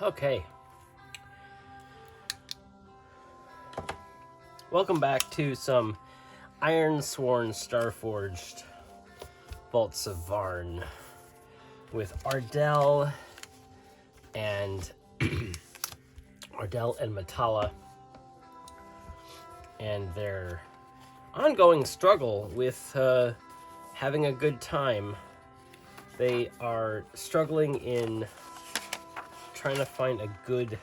Okay. Welcome back to some Ironsworn Starforged Vaults of Vaarn with Ardell and Matala and their ongoing struggle with having a good time. They are struggling in trying to find a good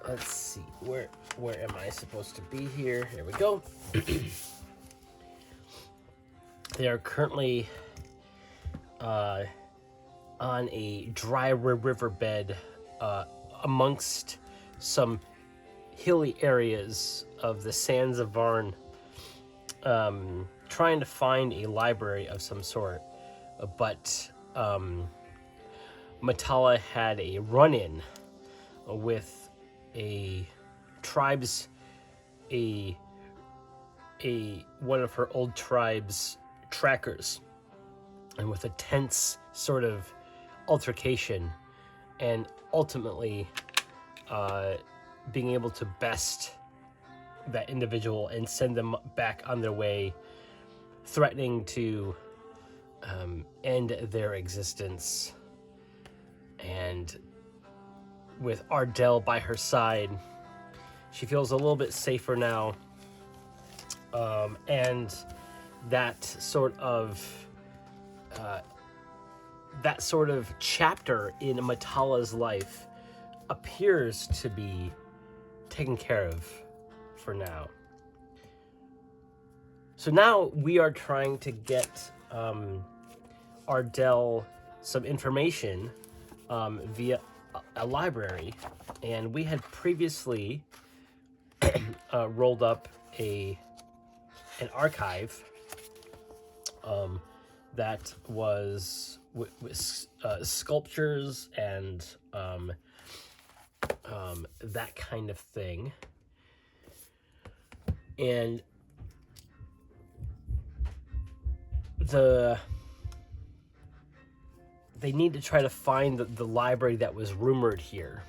let's see, where am I supposed to be here? Here we go. They are currently on a dry riverbed amongst some hilly areas of the sands of Vaarn, trying to find a library of some sort. But Matala had a run-in with a one of her old tribe's trackers, and with a tense sort of altercation, and ultimately being able to best that individual and send them back on their way, threatening to end their existence. And with Ardell by her side, she feels a little bit safer now. And that sort of chapter in Matala's life appears to be taken care of for now. So now we are trying to get Ardell some information via a library, and we had previously rolled up an archive that was with sculptures and that kind of thing, and they need to try to find the library that was rumored here.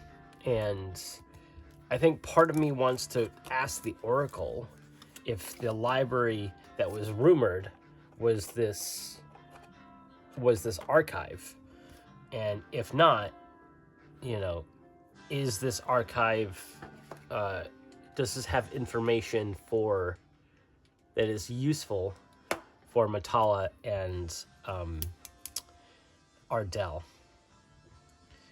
And I think part of me wants to ask the Oracle if the library that was rumored was this archive. And if not, is this archive, does this have information that is useful for Matala and Ardell?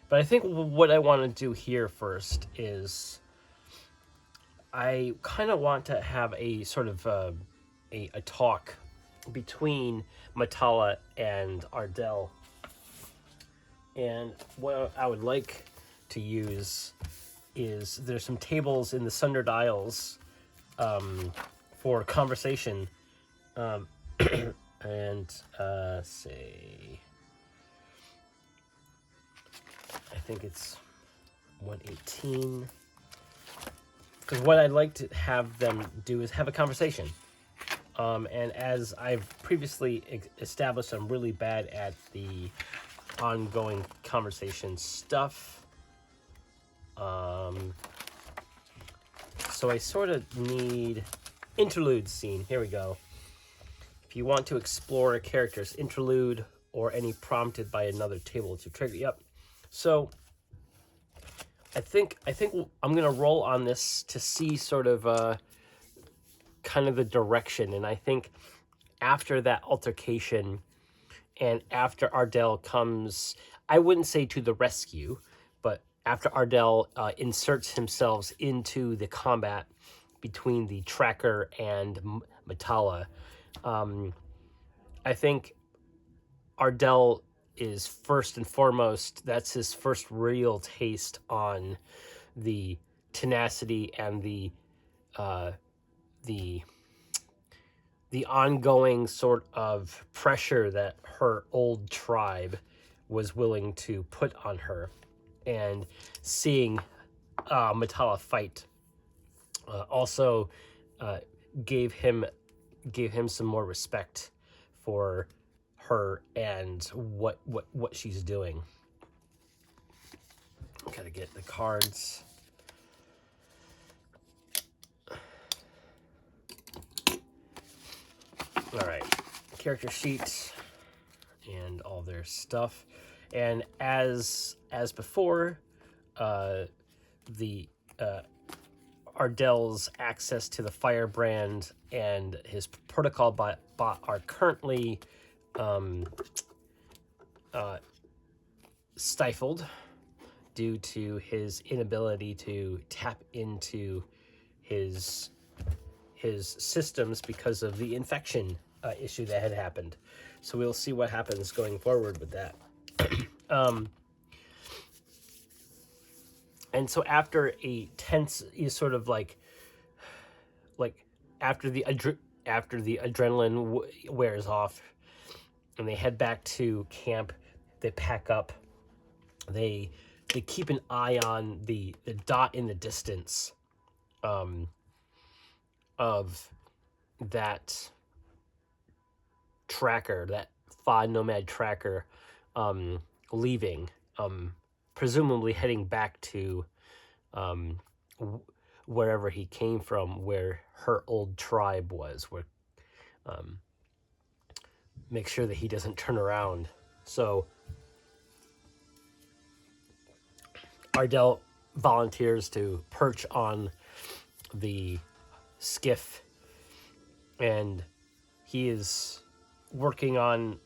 But I think what I want to do here first is I kind of want to have a sort of a talk between Matala and Ardell. And what I would like to use is there's some tables in the Sundered Isles for conversation. And say, I think it's 118. Because what I'd like to have them do is have a conversation. And as I've previously established, I'm really bad at the ongoing conversation stuff. So I sort of need interlude scene. Here we go. If you want to explore a character's interlude or any prompted by another table to trigger. Yep. So I think I'm gonna roll on this to see sort of kind of the direction. And I think after that altercation and after Ardell comes, I wouldn't say to the rescue, but after Ardell inserts himself into the combat between the tracker and Matala, I think Ardell is first and foremost, that's his first real taste on the tenacity and the ongoing sort of pressure that her old tribe was willing to put on her. And seeing Matala fight also gave him some more respect for her and what she's doing. Gotta get the cards. All right, character sheet and all their stuff. And as before, the Ardell's access to the firebrand and his protocol bot are currently stifled due to his inability to tap into his systems because of the infection issue that had happened. So we'll see what happens going forward with that. And so after a tense, is sort of like after the adrenaline wears off, and they head back to camp, they pack up. They keep an eye on the dot in the distance, of that tracker, that Vaarn nomad tracker, leaving, presumably heading back to wherever he came from, where her old tribe was, where make sure that he doesn't turn around. So Ardell volunteers to perch on the skiff, and he is working on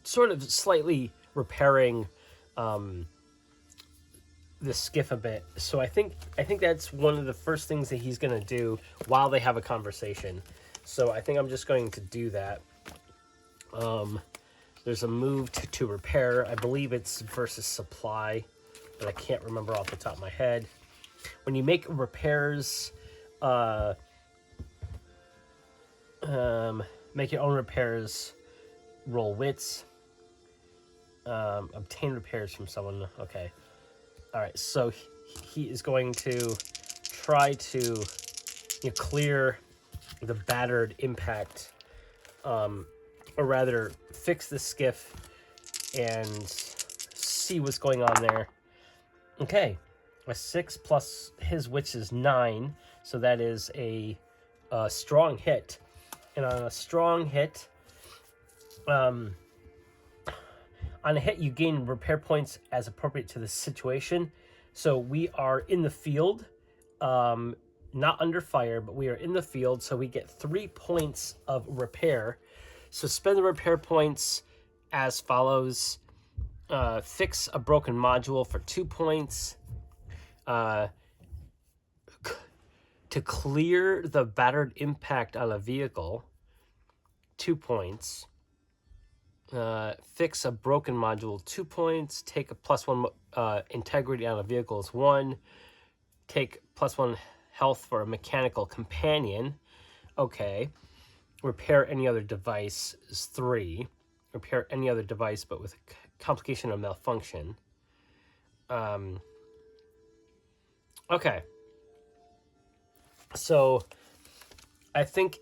sort of slightly repairing the skiff a bit. So I think that's one of the first things that he's going to do while they have a conversation. So I think I'm just going to do that. There's a move to repair. I believe it's versus supply, but I can't remember off the top of my head. When you make repairs, make your own repairs, roll wits, obtain repairs from someone. Okay. All right, so he is going to try to clear the battered impact, or rather fix the skiff and see what's going on there. Okay, a 6 plus his wits is 9, so that is a strong hit. And on a strong hit, on a hit, you gain repair points as appropriate to the situation. So we are in the field, not under fire, but we are in the field. So we get 3 points of repair. So spend the repair points as follows. Fix a broken module for 2 points. To clear the battered impact on a vehicle, 2 points. Fix a broken module, 2 points. Take a +1 integrity on a vehicle is 1. Take +1 health for a mechanical companion. Okay. Repair any other device is 3. Repair any other device but with a complication or malfunction. Okay. So I think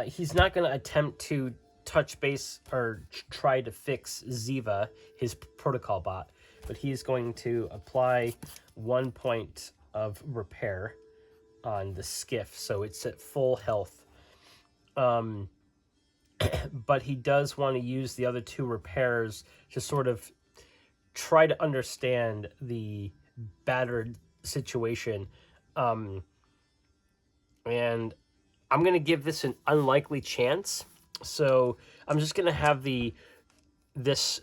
he's not going to attempt to touch base or try to fix Ziva, his protocol bot, but he's going to apply 1 point of repair on the skiff, so it's at full health. But he does want to use the other 2 repairs to sort of try to understand the battered situation. And I'm going to give this an unlikely chance. So I'm just going to have this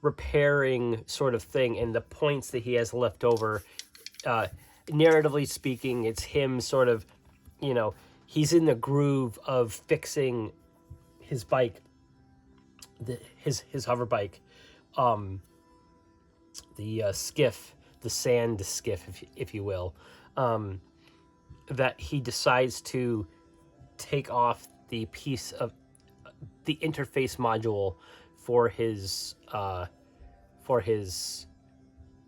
repairing sort of thing, and the points that he has left over, narratively speaking, it's him sort of, he's in the groove of fixing his bike, his hover bike, the skiff, the sand skiff, if you will, that he decides to take off the piece of the interface module for his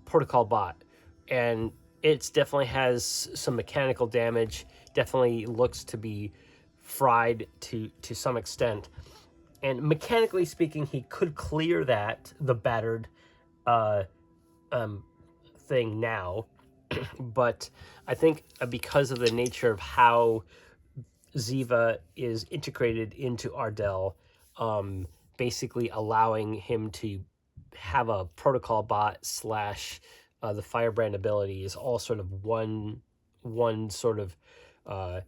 protocol bot, and it definitely has some mechanical damage. Definitely looks to be fried to some extent. And mechanically speaking, he could clear the battered uh, thing now. But I think because of the nature of how Ziva is integrated into Ardell, basically allowing him to have a protocol bot slash the firebrand ability is all sort of one sort of uh,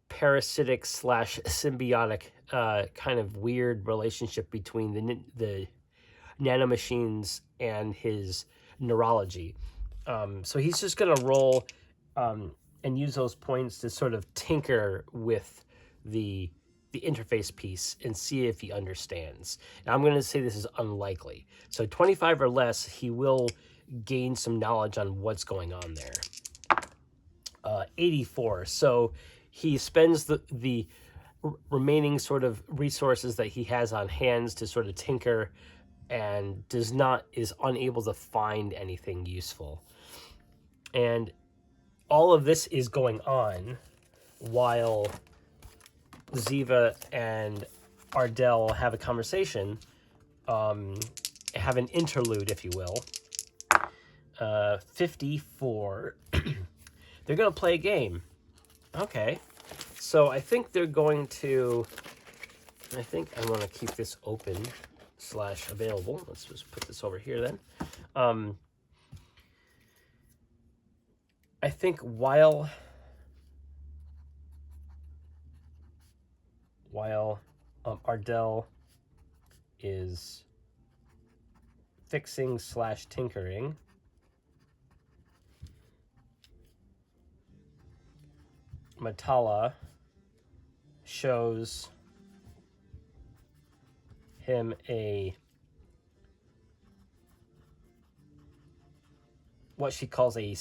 parasitic slash symbiotic kind of weird relationship between the nanomachines and his neurology. So he's just going to roll and use those points to sort of tinker with the interface piece and see if he understands. Now I'm going to say this is unlikely. So 25 or less, he will gain some knowledge on what's going on there. 84. So he spends the remaining sort of resources that he has on hands to sort of tinker and is unable to find anything useful. And all of this is going on while Ziva and Ardell have a conversation, have an interlude, if you will. 54. They're going to play a game. Okay. So I think they're going to... I think I want to keep this open / available. Let's just put this over here then. I think while Ardell is fixing / tinkering, Matala shows him what she calls a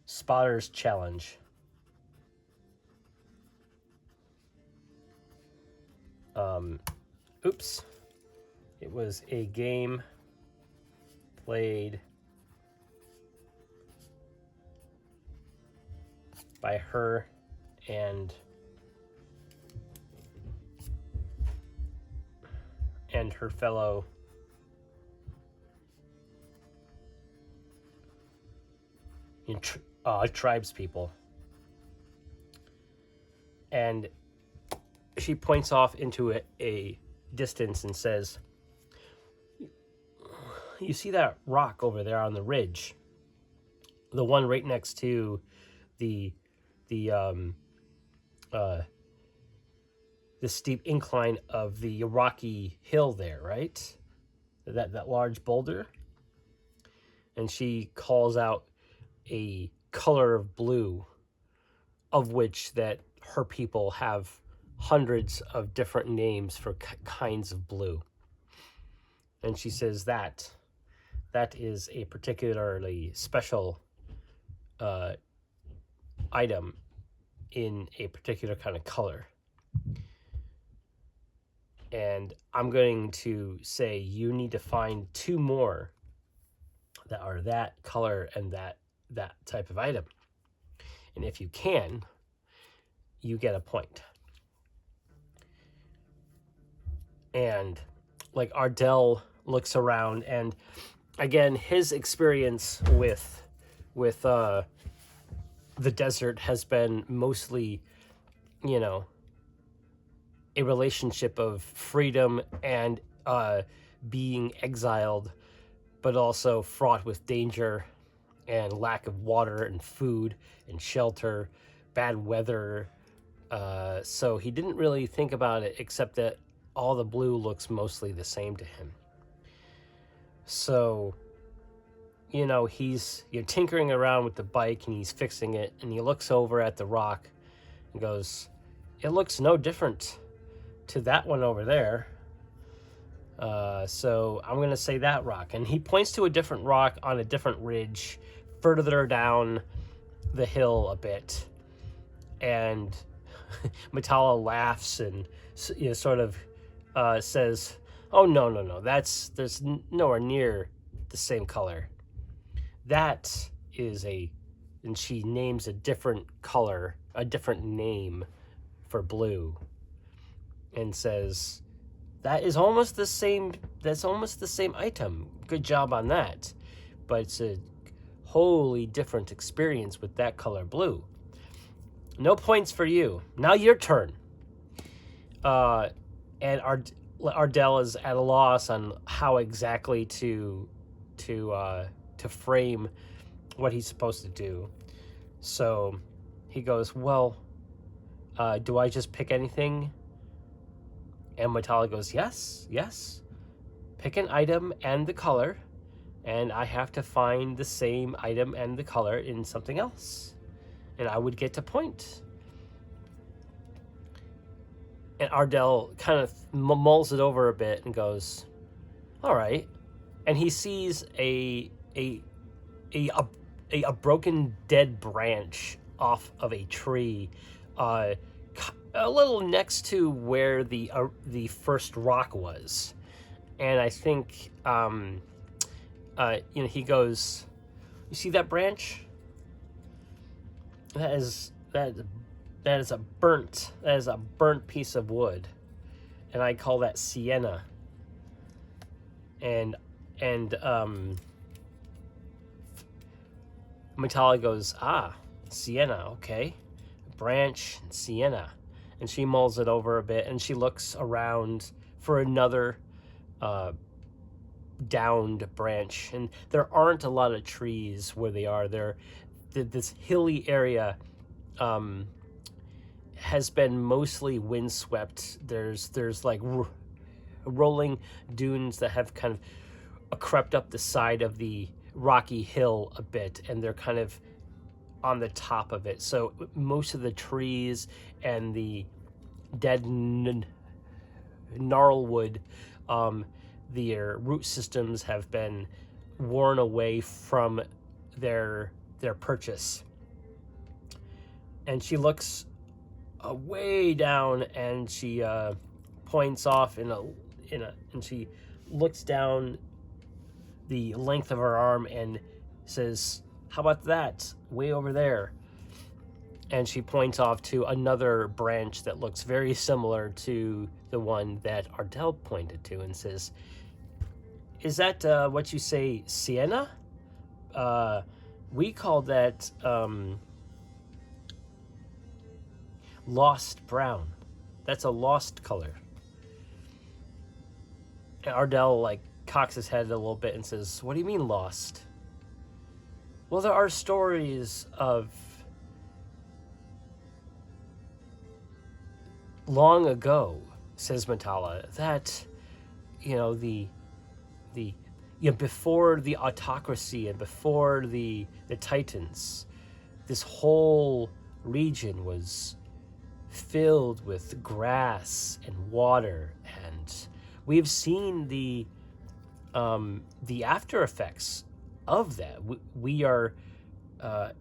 spotter's challenge. Oops. It was a game played by her and her fellow tribes people. And she points off into a distance and says, "You see that rock over there on the ridge? The one right next to the steep incline of the rocky hill there, right? That large boulder?" And she calls out a color of blue, of which that her people have hundreds of different names for kinds of blue. And she says that is a particularly special item in a particular kind of color. And I'm going to say you need to find 2 more that are that color and that type of item. And if you can, you get a point. And like Ardell looks around, and again, his experience with the desert has been mostly, a relationship of freedom and being exiled, but also fraught with danger and lack of water and food and shelter, bad weather. So he didn't really think about it, except that all the blue looks mostly the same to him. So, he's tinkering around with the bike and he's fixing it, and he looks over at the rock and goes, "It looks no different to that one over there. So I'm going to say that rock." And he points to a different rock on a different ridge further down the hill a bit. And Matala laughs and sort of says, "Oh, no, there's nowhere near the same color. That is and she names a different color a different name for blue, and says, that is almost the same. That's almost the same item. Good job on that. But it's a wholly different experience with that color blue. No points for you. Now your turn. And Ardell is at a loss on how exactly to frame what he's supposed to do. So he goes, well, do I just pick anything? And Matala goes, yes. Pick an item and the color, and I have to find the same item and the color in something else. And I would get a point. And Ardell kind of mulls it over a bit and goes, all right. And he sees a broken dead branch off of a tree, a little next to where the first rock was. And I think he goes, you see that branch? That is a burnt piece of wood, and I call that sienna. And Matala goes, sienna, okay, branch and sienna. And she mulls it over a bit, and she looks around for another downed branch. And there aren't a lot of trees where they are. This hilly area has been mostly windswept. There's like rolling dunes that have kind of crept up the side of the rocky hill a bit, and they're kind of on the top of it. So most of the trees and the dead gnarlwood, their root systems have been worn away from their purchase. And she looks way down, and she points off and she looks down the length of her arm and says, how about that, way over there? And she points off to another branch that looks very similar to the one that Ardell pointed to, and says, is that what you say, sienna? We call that lost brown. That's a lost color. And Ardell cocks his head a little bit and says, what do you mean lost? Well, there are stories of long ago, says Matala, that before the autocracy and before the Titans, this whole region was filled with grass and water, and we've seen the after effects of that. We are on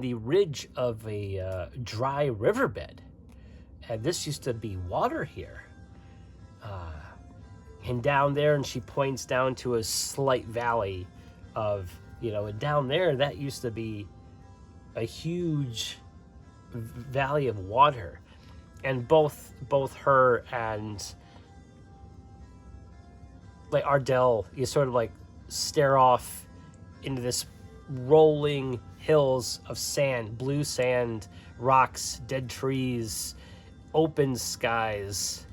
the ridge of a dry riverbed, and this used to be water here. And down there, and she points down to a slight valley of, and down there, that used to be a huge valley of water. And both her and Ardell, you sort of stare off into this rolling hills of sand, blue sand, rocks, dead trees, open skies,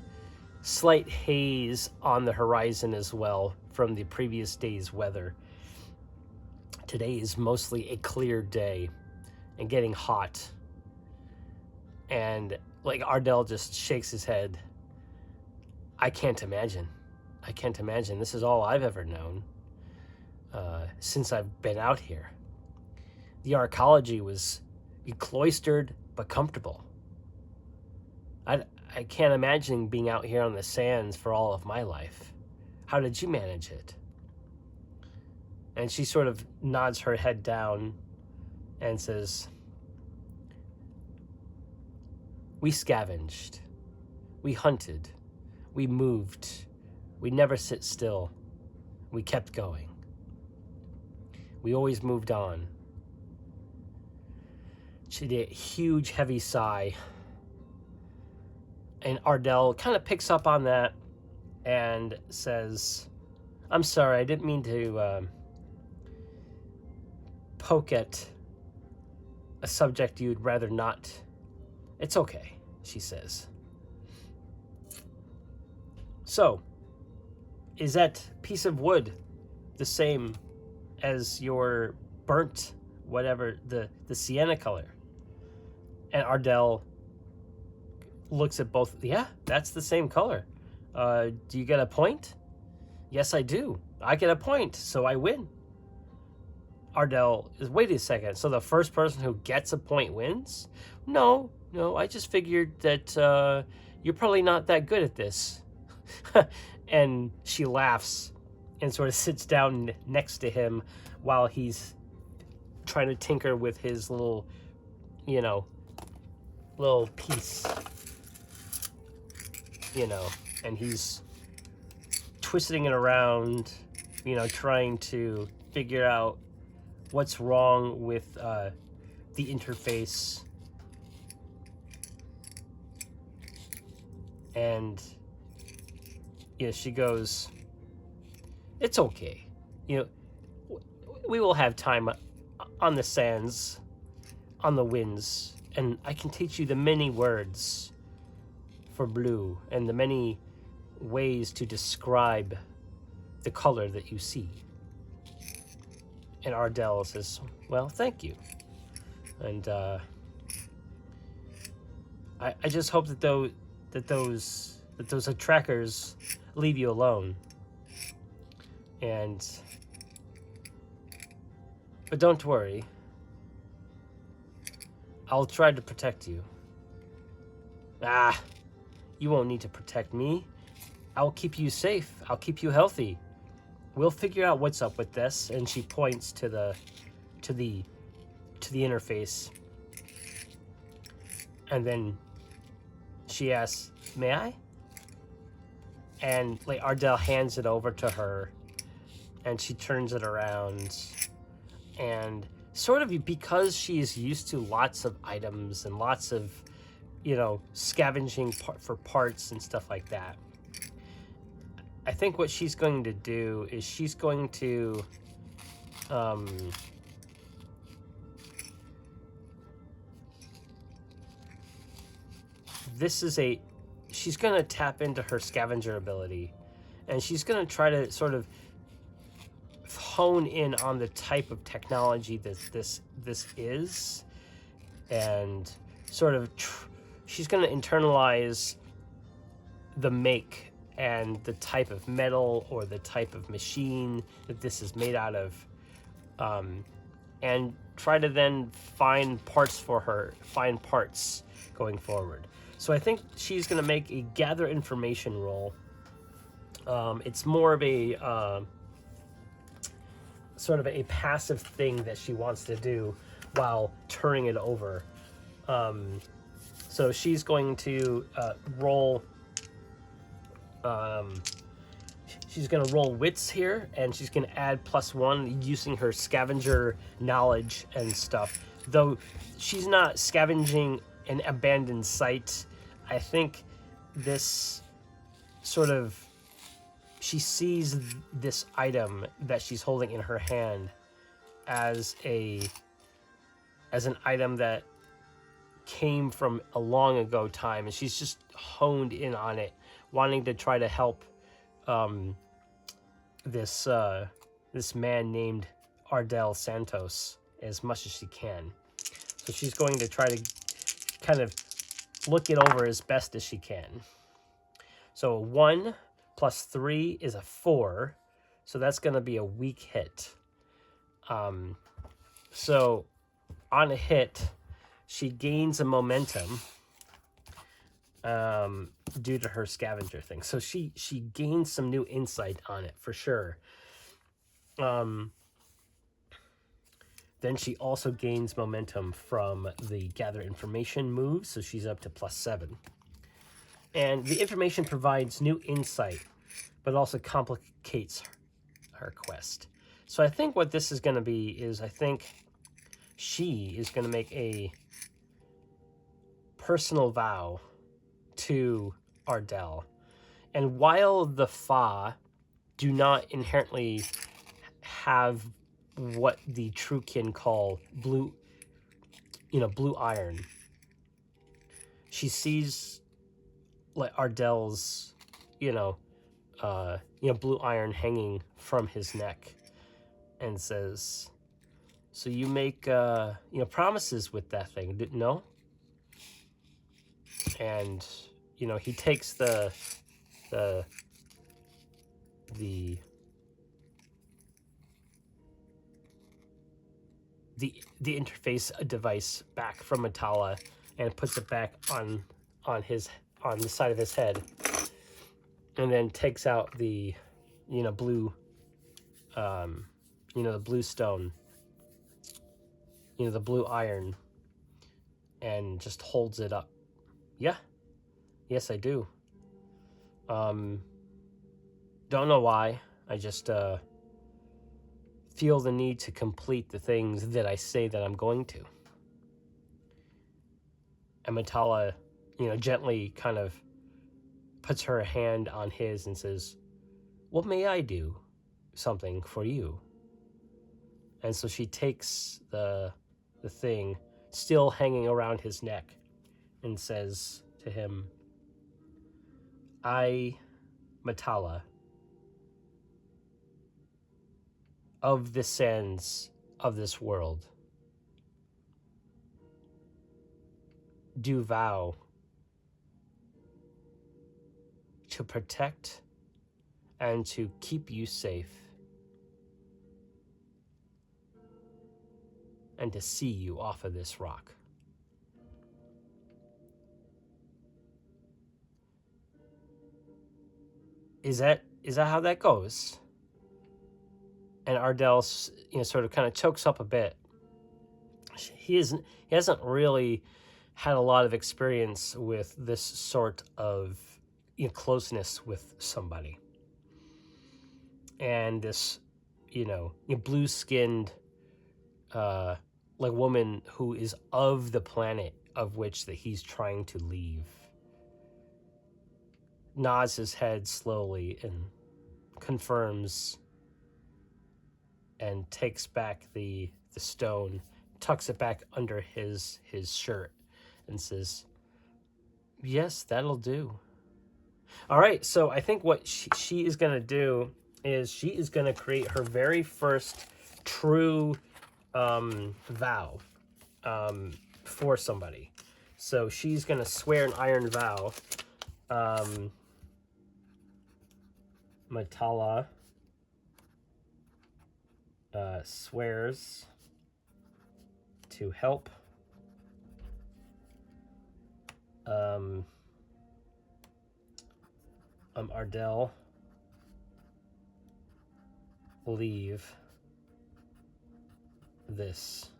slight haze on the horizon as well from the previous day's weather. Today is mostly a clear day and getting hot. And Ardell just shakes his head. I can't imagine. This is all I've ever known since I've been out here. The arcology was cloistered but comfortable. I can't imagine being out here on the sands for all of my life. How did you manage it? And she sort of nods her head down and says, we scavenged, we hunted, we moved, we never sit still, we kept going. We always moved on. She did a huge, heavy sigh. And Ardell kind of picks up on that and says, I'm sorry, I didn't mean to poke at a subject you'd rather not. It's okay, she says. So, is that piece of wood the same as your burnt, whatever, the sienna color? And Ardell looks at both. Yeah, that's the same color. Do you get a point? Yes, I do. I get a point, so I win. Ardell is, wait a second, so the first person who gets a point wins? No, I just figured that you're probably not that good at this. And she laughs and sort of sits down next to him while he's trying to tinker with his little, little piece, and he's twisting it around, trying to figure out what's wrong with the interface. And she goes, it's okay. We will have time on the sands, on the winds, and I can teach you the many words for blue and the many ways to describe the color that you see. And Ardell says, well, thank you. And I just hope that those trackers leave you alone. But don't worry. I'll try to protect you. You won't need to protect me. I'll keep you safe. I'll keep you healthy. We'll figure out what's up with this. And she points to the interface. And then she asks, may I? And Ardell hands it over to her, and she turns it around, and sort of because she is used to lots of items and lots of, scavenging for parts and stuff like that, I think what she's going to do is she's going to she's going to tap into her scavenger ability, and she's going to try to sort of hone in on the type of technology that this is, and sort of she's going to internalize the make and the type of metal or the type of machine that this is made out of, and try to then find parts going forward. So I think she's going to make a gather information roll. It's more of a sort of a passive thing that she wants to do while turning it over. So she's going to roll. She's going to roll wits here, and she's going to add +1 using her scavenger knowledge and stuff. Though she's not scavenging an abandoned site, I think this sort of, she sees this item that she's holding in her hand as an item that came from a long ago time, and she's just honed in on it, wanting to try to help this man named Ardell Santos as much as she can. So she's going to try to kind of look it over as best as she can. So 1 + 3 is a 4, so that's going to be a weak hit. So on a hit, she gains a momentum due to her scavenger thing. So she gains some new insight on it for sure. Then she also gains momentum from the gather information move, so she's up to +7. And the information provides new insight, but also complicates her quest. So I think what this is going to be is, I think she is going to make a personal vow to Ardell. And while the Fa do not inherently have what the Truekin call blue iron, she sees like Ardell's, blue iron hanging from his neck, and says, "So you make promises with that thing, didn't know?" And he takes the interface device back from Metalla and puts it back on the side of his head, and then takes out the blue the blue stone, the blue iron, and just holds it up. Yeah, yes, I do. Don't know why. I just feel the need to complete the things that I say that I'm going to. And Metalla, gently kind of puts her hand on his and says, "What may I do something for you?" And so she takes the thing still hanging around his neck and says to him, "I, Metalla, of the sands of this world, do vow to protect and to keep you safe, and to see you off of this rock." Is that how that goes? And Ardell, sort of kind of chokes up a bit. He hasn't really had a lot of experience with this sort of closeness with somebody, and this blue-skinned like woman who is of the planet of which that he's trying to leave, nods his head slowly and confirms, and takes back the stone, tucks it back under his shirt, and says, "Yes, that'll do." All right, so I think what she is going to do is she is going to create her very first true vow for somebody. So she's going to swear an iron vow. Metalla swears to help Ardell leave this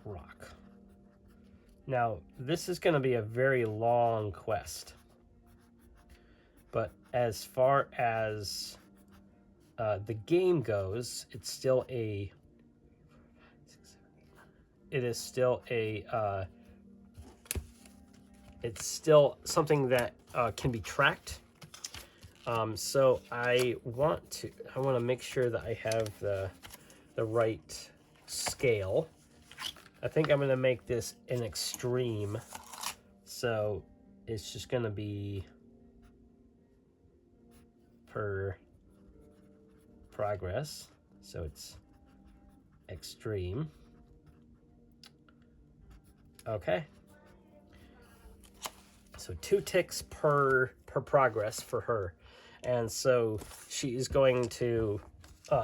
rock. Now, this is going to be a very long quest, but as far as the game goes, it's still something that can be tracked. So I want to make sure that I have the right scale. I think I'm going to make this an extreme. So it's just going to be per progress. So it's extreme. Okay. So 2 ticks per progress for her. And so she is going to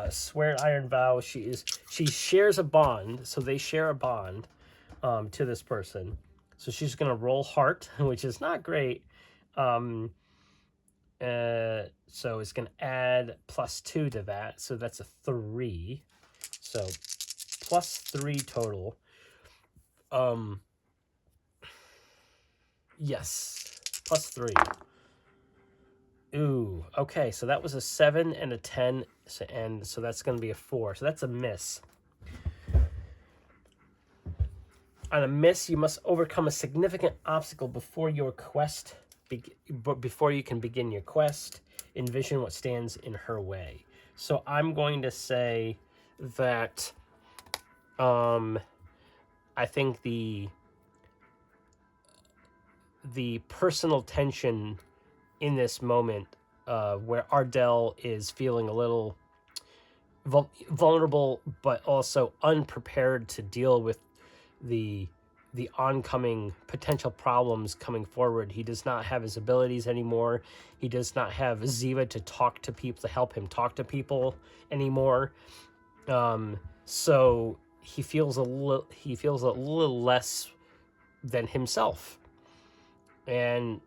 swear an iron vow. She shares a bond, so they share a bond to this person. So she's going to roll heart, which is not great. So it's going to add +2 to that. So that's a 3. So +3 total. Yes, +3. Ooh, okay, so that was a 7 and a 10, so that's going to be a 4. So that's a miss. On a miss, you must overcome a significant obstacle before your quest, before you can begin your quest. Envision what stands in her way. So I'm going to say that I think the personal tension in this moment, where Ardell is feeling a little vulnerable, but also unprepared to deal with the oncoming potential problems coming forward. He does not have his abilities anymore. He does not have Ziva to talk to people, to help him talk to people anymore. So he feels a little less than himself. And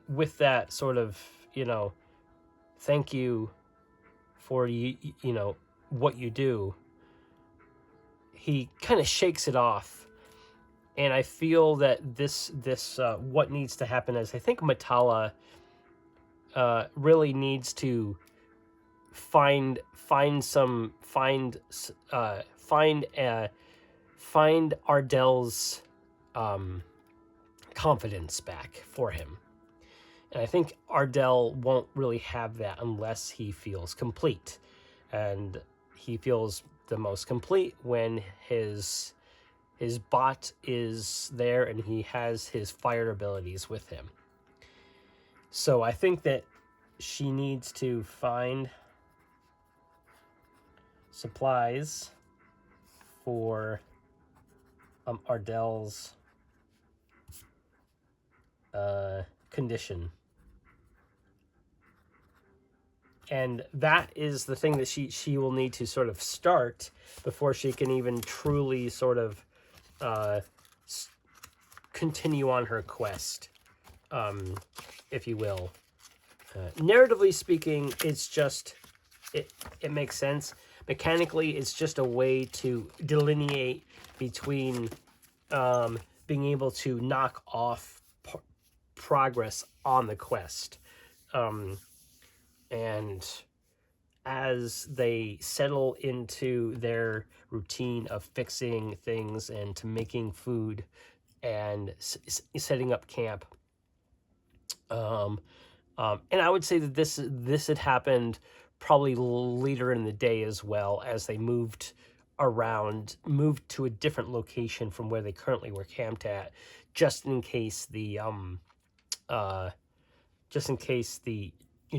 with that sort of, thank you for what you do, he kind of shakes it off. And I feel that this what needs to happen is, I think Matala really needs to find Ardell's confidence back for him. And I think Ardell won't really have that unless he feels complete. And he feels the most complete when his bot is there and he has his fire abilities with him. So I think that she needs to find supplies for Ardell's condition. And that is the thing that she will need to sort of start before she can even truly sort of continue on her quest, if you will. Narratively speaking, it's just, it makes sense. Mechanically, it's just a way to delineate between being able to knock off progress on the quest. And as they settle into their routine of fixing things and to making food and setting up camp, and I would say that this had happened probably later in the day as well, as they moved to a different location from where they currently were camped at, just in case the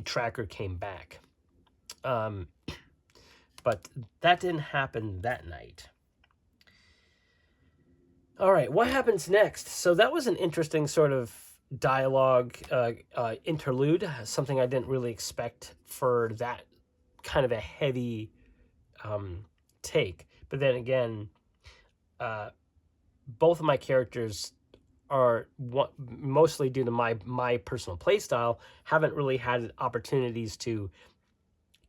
tracker came back. But that didn't happen that night. All right, what happens next? So that was an interesting sort of dialogue interlude, something I didn't really expect for that kind of a heavy take. But then again, both of my characters are mostly due to my personal play style, haven't really had opportunities to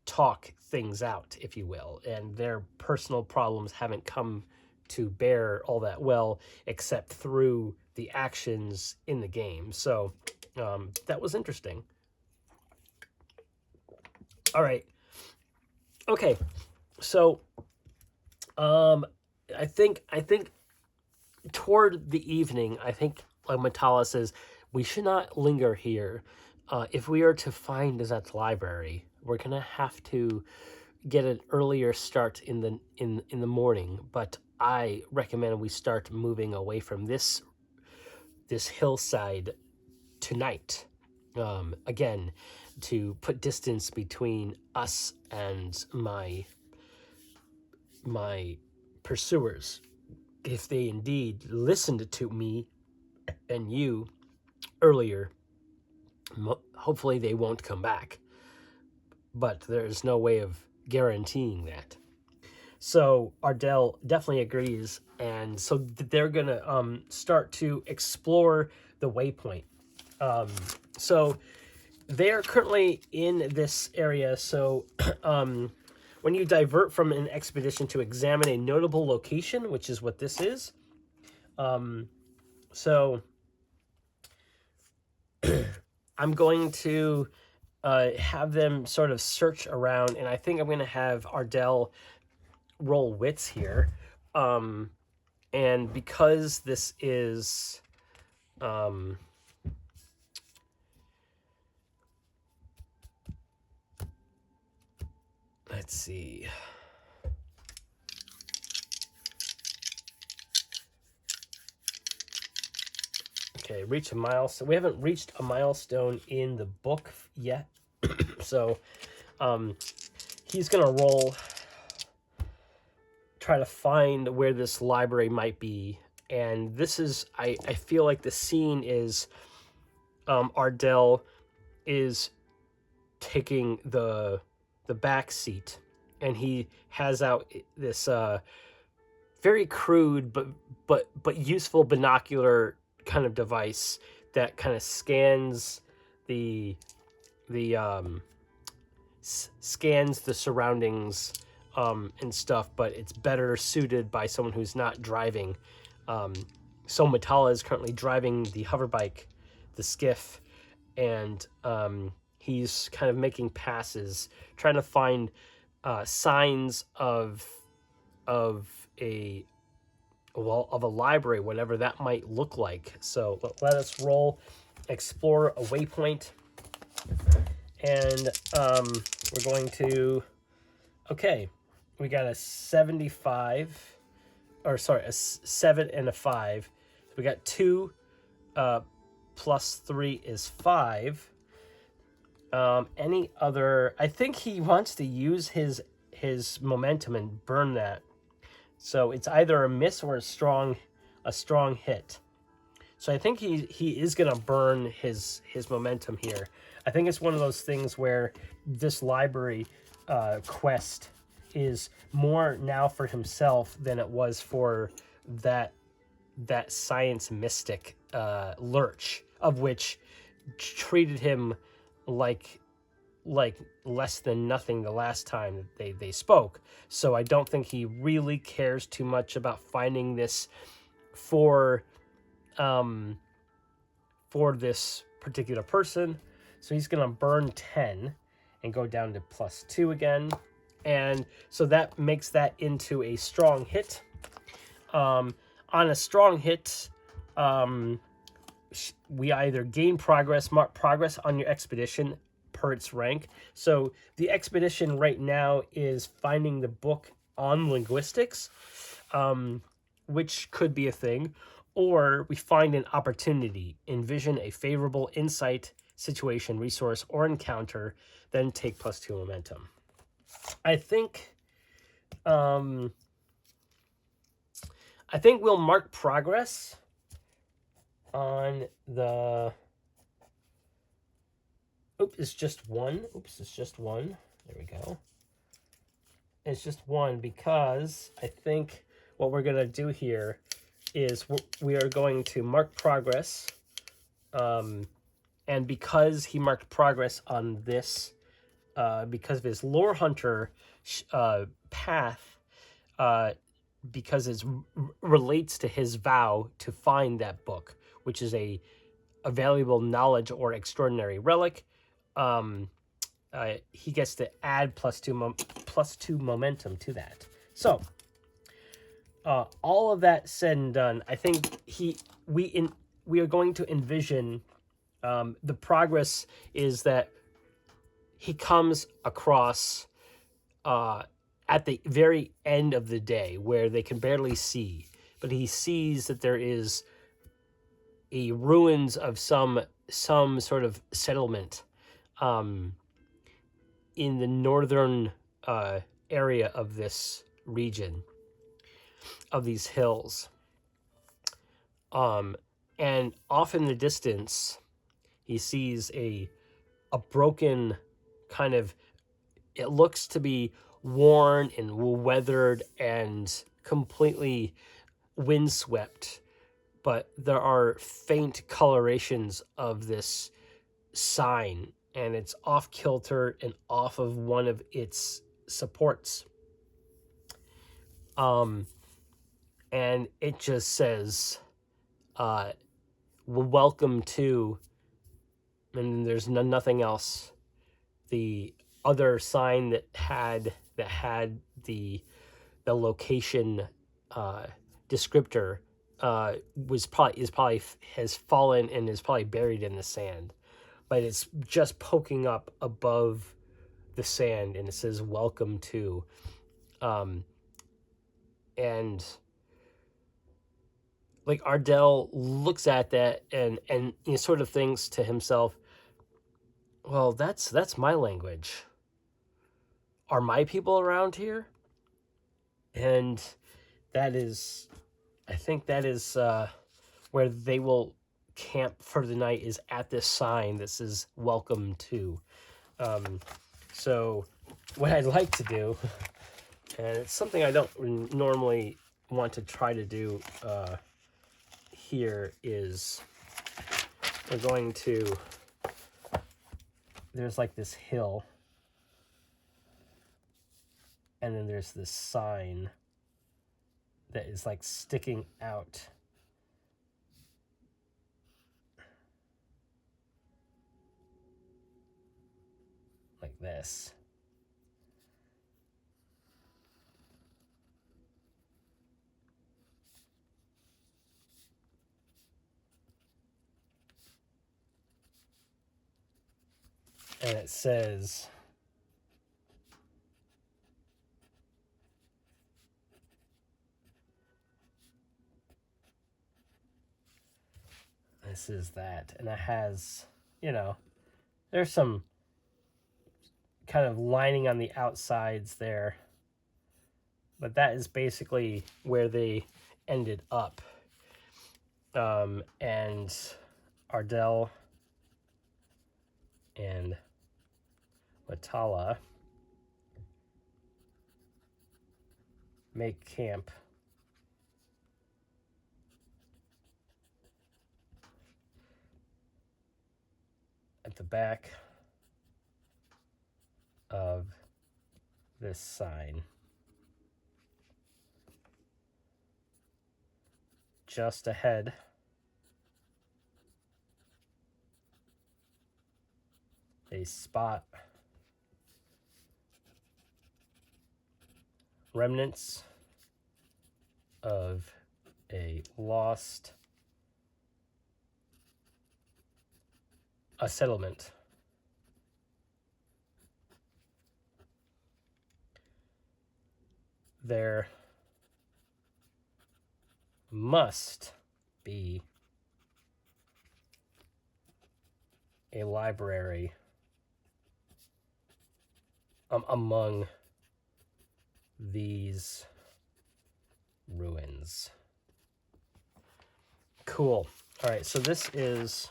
talk things out, if you will, and their personal problems haven't come to bear all that well, except through the actions in the game. So that was interesting. All right. Okay. So I think toward the evening, I think, like Matala says, we should not linger here. If we are to find that library, we're gonna have to get an earlier start in the morning. But I recommend we start moving away from this hillside tonight. Again, to put distance between us and my pursuers. If they indeed listened to me and you earlier, hopefully they won't come back. But there's no way of guaranteeing that. So Ardell definitely agrees, and so they're gonna start to explore the waypoint. So they're currently in this area. So when you divert from an expedition to examine a notable location, which is what this is, so I'm going to have them sort of search around, and I think I'm going to have Ardell roll wits here, And because this is let's see. Okay, reach a milestone. We haven't reached a milestone in the book yet. So he's going to roll, try to find where this library might be. And this is, I feel like the scene is Ardell is taking the back seat, and he has out this very crude but useful binocular kind of device that kind of scans the scans the surroundings and stuff, but it's better suited by someone who's not driving. So Matala is currently driving the hoverbike, the skiff, and he's kind of making passes, trying to find signs of a library, whatever that might look like. So let us roll explore a waypoint, and we're going to. Okay, we got a 75, or sorry, a 7 and a 5. We got 2 plus 3 is 5. Any other? I think he wants to use his momentum and burn that. So it's either a miss or a strong hit. So I think he is gonna burn his momentum here. I think it's one of those things where this library quest is more now for himself than it was for that science mystic Lurch, of which treated him like less than nothing the last time they spoke. So I don't think he really cares too much about finding this for this particular person. So he's gonna burn 10 and go down to +2 again. And so that makes that into a strong hit. On a strong hit, we either gain progress, mark progress on your expedition per its rank. So the expedition right now is finding the book on linguistics, which could be a thing, or we find an opportunity, envision a favorable insight, situation, resource, or encounter, then take +2 momentum. I think we'll mark progress on the. Oops, it's just 1. There we go. It's just 1 because I think what we're going to do here is we are going to mark progress. And because he marked progress on this, because of his lore hunter path, because it relates to his vow to find that book, which is a valuable knowledge or extraordinary relic, he gets to add +2 momentum to that. So all of that said and done, I think we are going to envision the progress is that he comes across at the very end of the day where they can barely see, but he sees that there is a ruins of some sort of settlement in the northern area of this region, of these hills. And off in the distance, he sees a broken kind of, it looks to be worn and weathered and completely windswept, but there are faint colorations of this sign, and it's off kilter and off of one of its supports. And it just says, welcome to, and there's nothing else. The other sign that had the location descriptor has fallen and is probably buried in the sand, but it's just poking up above the sand, and it says "Welcome to," and like Ardell looks at that and he sort of thinks to himself, "Well, that's my language. Are my people around here?" And that is, I think that is where they will camp for the night, is at this sign that says "Welcome to." So what I'd like to do, and it's something I don't normally want to try to do here, is we're going to, there's like this hill, and then there's this sign that is like sticking out. Like this. And it says, this is that. And it has, there's some kind of lining on the outsides there. But that is basically where they ended up. And Ardell and Watala make camp at the back of this sign, just ahead they spot remnants of a settlement. There must be a library among these ruins. Cool. All right, so this is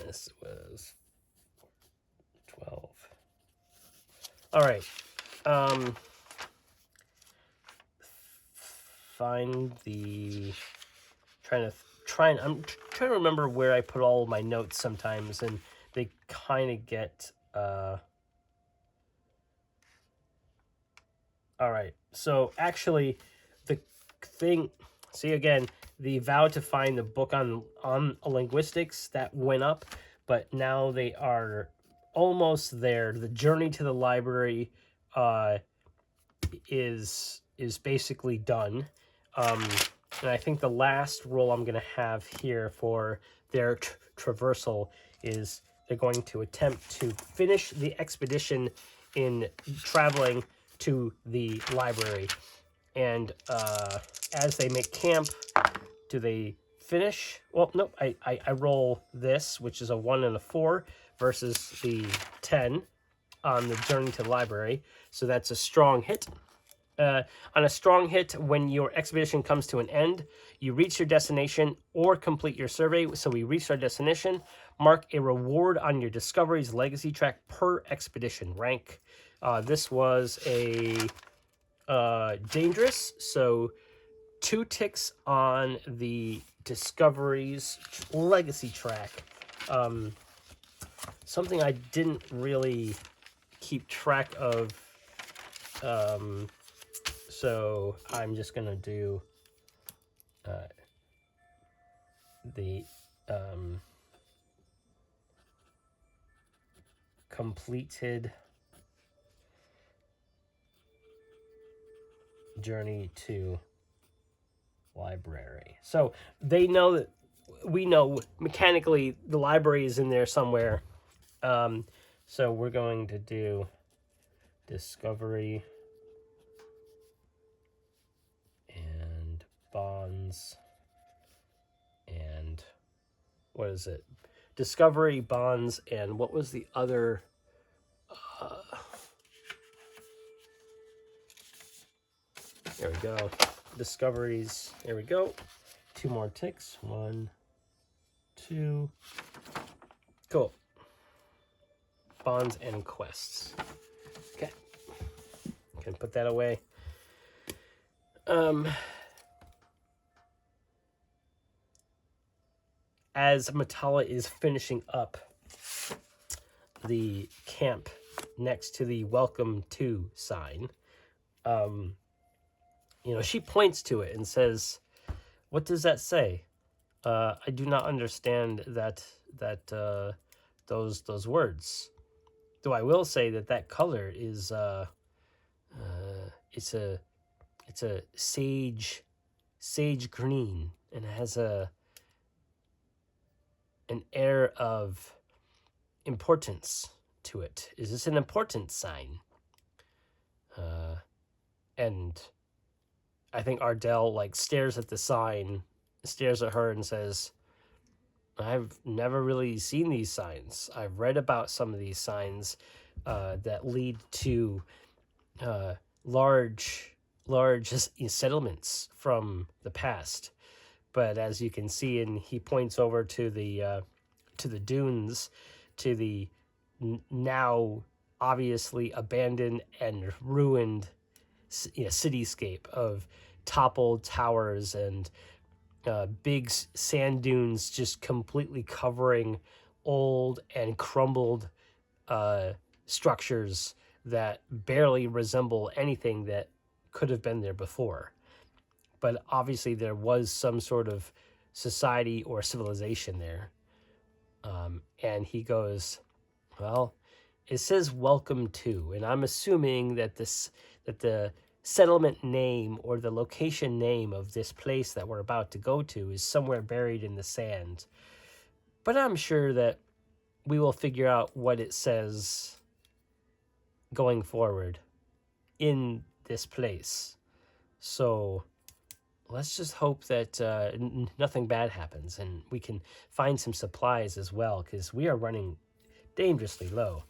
this was 12. All right. Find the I'm trying to remember where I put all my notes sometimes, and they kind of get all right. So actually, the thing. See, again, the vow to find the book on linguistics that went up, but now they are almost there. The journey to the library is basically done. And I think the last role I'm going to have here for their traversal is they're going to attempt to finish the expedition in traveling to the library. And as they make camp, do they finish? Well, no, I roll this, which is a 1 and a 4, versus the 10 on the journey to the library. So that's a strong hit. On a strong hit, when your expedition comes to an end, you reach your destination or complete your survey. So we reached our destination. Mark a reward on your Discovery's legacy track per expedition rank. This was a dangerous, so 2 ticks on the Discovery's legacy track. Something I didn't really keep track of. So I'm just going to do the completed journey to library. So they know that we know mechanically the library is in there somewhere. So we're going to do discovery and bonds and what is it? Discovery, bonds, and what was the other? There we go. Discoveries. There we go. 2 more ticks. 1, 2. Cool. Bonds and quests. Okay. Can put that away. As Matala is finishing up the camp next to the welcome to sign, she points to it and says, "What does that say? I do not understand those words. Though I will say that color is it's a sage green, and it has an air of importance to it. Is this an important sign?" And I think Ardell stares at the sign, stares at her, and says, "I've never really seen these signs. I've read about some of these signs that lead to large settlements from the past. But as you can see," and he points over to the dunes, to the now obviously abandoned and ruined cityscape of toppled towers and big sand dunes just completely covering old and crumbled structures that barely resemble anything that could have been there before. But obviously there was some sort of society or civilization there. And he goes, "Well, it says welcome to," and I'm assuming that the settlement name or the location name of this place that we're about to go to is somewhere buried in the sand. But I'm sure that we will figure out what it says going forward in this place. So let's just hope that nothing bad happens, and we can find some supplies as well, because we are running dangerously low.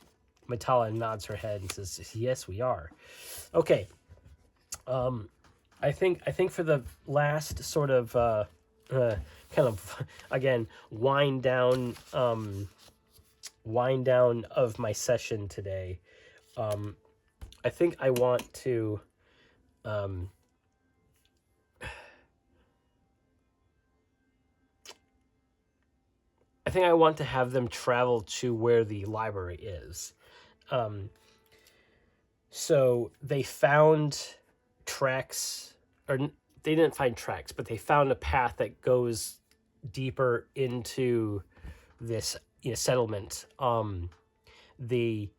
Matala nods her head and says, "Yes, we are." Okay. I think for the last sort of kind of again wind down of my session today, I think I want to have them travel to where the library is. So they found tracks, or they didn't find tracks, but they found a path that goes deeper into this settlement. They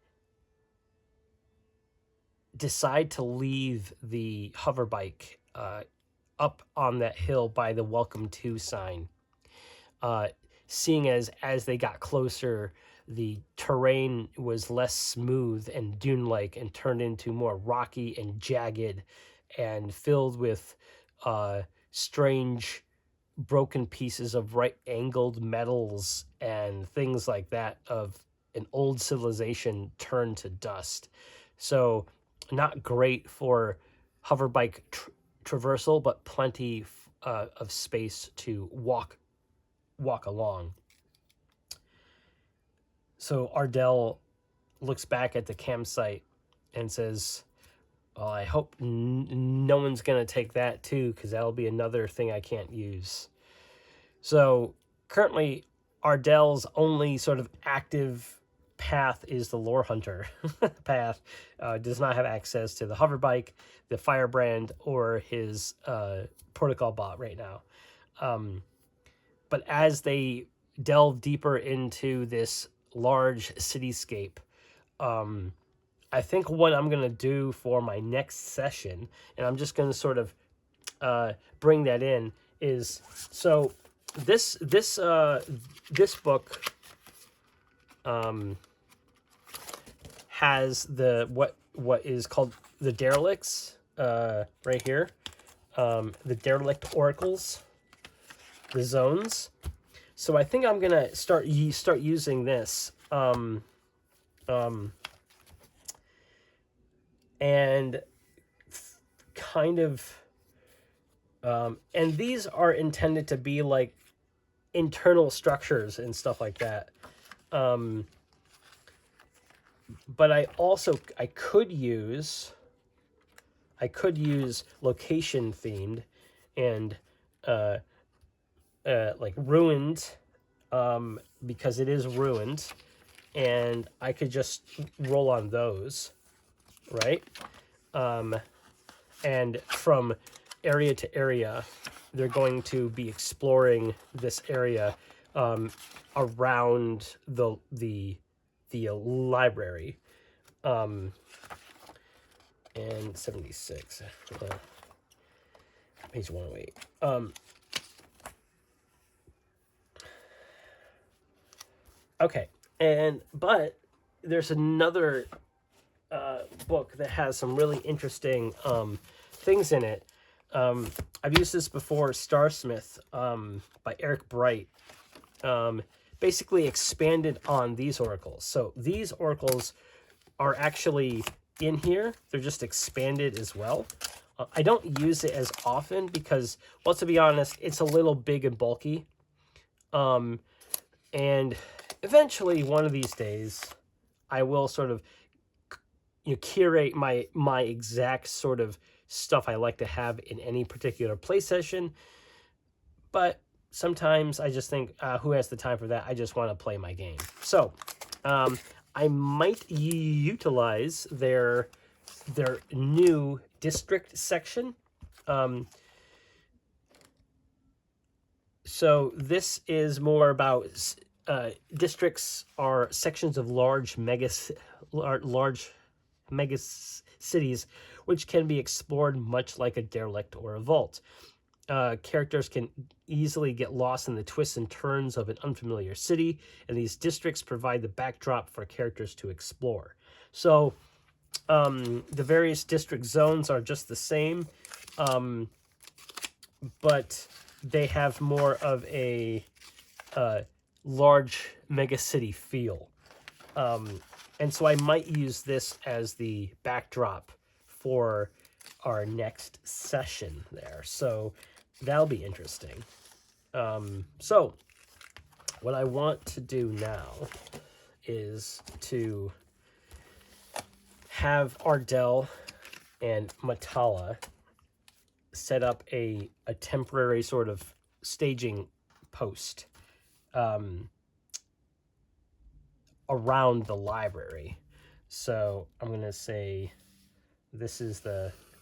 decide to leave the hover bike up on that hill by the welcome to sign. Seeing as they got closer, the terrain was less smooth and dune-like and turned into more rocky and jagged and filled with strange broken pieces of right-angled metals and things like that of an old civilization turned to dust. So not great for hoverbike traversal, but plenty of space to walk along. So Ardell looks back at the campsite and says, "Well, I hope no one's going to take that too, because that'll be another thing I can't use." So currently Ardell's only sort of active path is the lore hunter path. Does not have access to the hover bike, the firebrand, or his protocol bot right now. But as they delve deeper into this large cityscape, I think what I'm gonna do for my next session, and I'm just gonna sort of bring that in, is so this book has the what is called the derelicts right here, the derelict oracles, the zones. So I think I'm gonna start using this, and kind of, and these are intended to be like internal structures and stuff like that. But I could use location themed and like ruined, because it is ruined, and I could just roll on those, right? And from area to area, they're going to be exploring this area around the library. And 76, page 108. Okay, but there's another book that has some really interesting things in it. I've used this before, Starsmith, by Eric Bright. Basically expanded on these oracles. So these oracles are actually in here. They're just expanded as well. I don't use it as often because, well, to be honest, it's a little big and bulky. And eventually, one of these days, I will sort of curate my exact sort of stuff I like to have in any particular play session. But sometimes I just think, who has the time for that? I just want to play my game. So I might utilize their new district section. So this is more about districts are sections of large mega cities, which can be explored much like a derelict or a vault. Characters can easily get lost in the twists and turns of an unfamiliar city, and these districts provide the backdrop for characters to explore. So the various district zones are just the same, but they have more of a large megacity feel. And so I might use this as the backdrop for our next session there. So that'll be interesting. So what I want to do now is to have Ardell and Matala set up a temporary sort of staging post around the library. So I'm going to say this is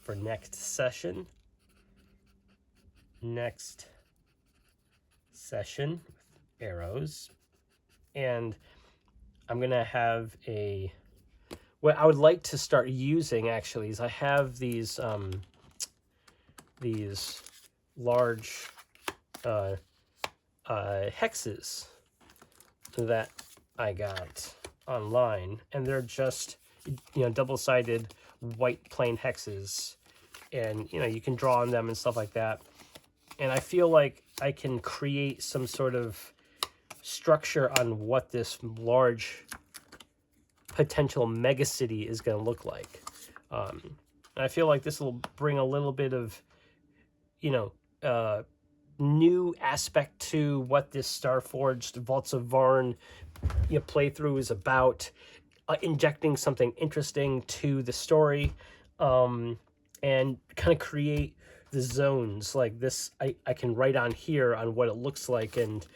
for next session. Next session with arrows. And I'm going to have what I would like to start using actually is I have these large hexes that I got online, and they're just double-sided white plain hexes, and you can draw on them and stuff like that. And I feel like I can create some sort of structure on what this large potential megacity is going to look like. I feel like this will bring a little bit of new aspect to what this Starforged Vaults of Vaarn playthrough is about, injecting something interesting to the story, and kind of create the zones like this. I can write on here on what it looks like, and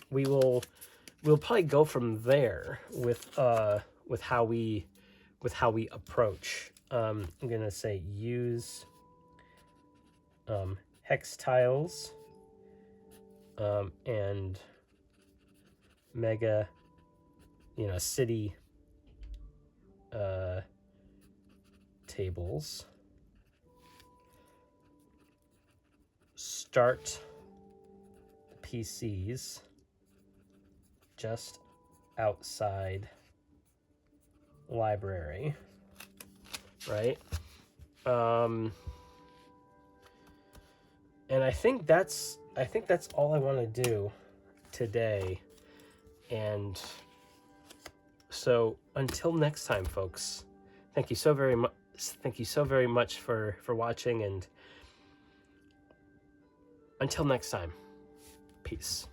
we'll probably go from there with how we approach. I'm gonna say use hex tiles and mega city tables. Start PCs just outside library, right? And I think that's all I want to do today. And so until next time, folks, thank you so very much. Thank you so very much for watching, and until next time, peace.